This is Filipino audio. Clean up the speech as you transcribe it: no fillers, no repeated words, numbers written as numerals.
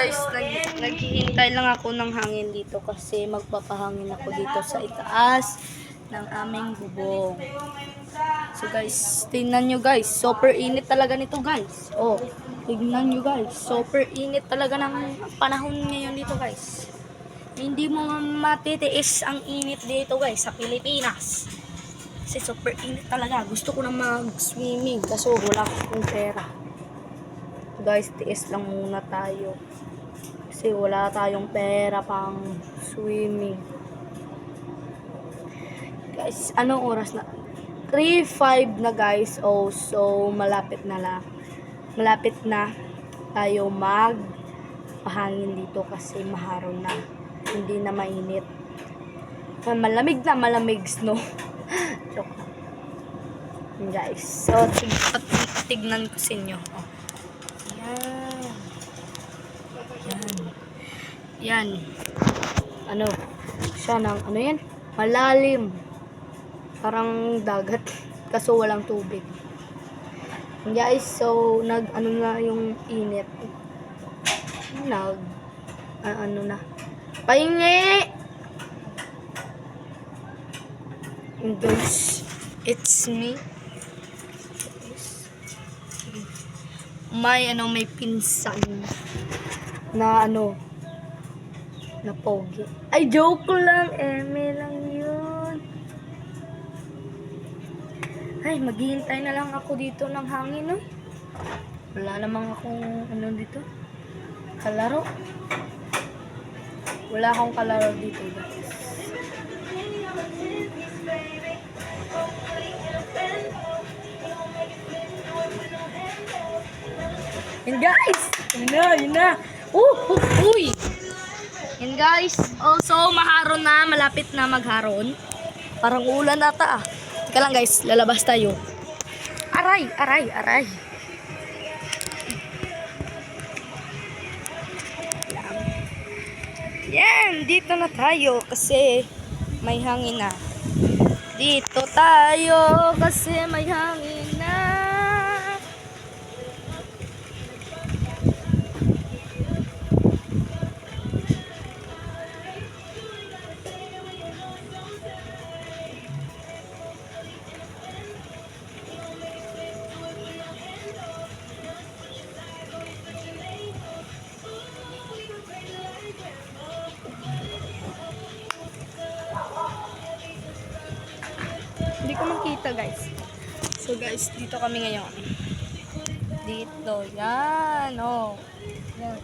guys, naghihintay lang ako ng hangin dito kasi magpapahangin ako dito sa itaas ng aming bubong. So guys, tingnan nyo guys, super init talaga nito guys. Oh, tingnan nyo guys, super init talaga ng panahon ngayon dito guys. Hindi mo matitiis ang init dito guys sa Pilipinas. Kasi super init talaga. Gusto ko na mag-swimming kaso wala akong pera. Guys, tiis lang muna tayo. Kasi wala tayong pera pang swimming. Guys, anong oras na? 3:05 na guys. Oh, so malapit na tayo magpahangin dito kasi maharaw na. Hindi na mainit. Malamig na, malamig snow. Joke lang. Guys, so tignan ko sa inyo. Oh. Yan. Ano? Siya ng, ano yan? Malalim. Parang dagat. Kaso walang tubig. Guys, so, ano na yung init. Ano na. Pahingi! Guys, it's me. May pinsan na na pogi. Ay, joke lang. Eme lang yun. Ay, maghihintay na lang ako dito ng hangin, no? Wala namang akong, dito. Kalaro. Wala akong kalaro dito, guys. Yan, guys! Yun na! Uy! Yan guys, also maharon na, malapit na magharon. Parang ulan ata ah. Teka lang guys, lalabas tayo. Aray. Yan, dito na tayo kasi may hangin na. Dito tayo kasi may hangin na. Hindi ko makita guys. So guys, dito kami ngayon. Dito, yan, oh. Yan.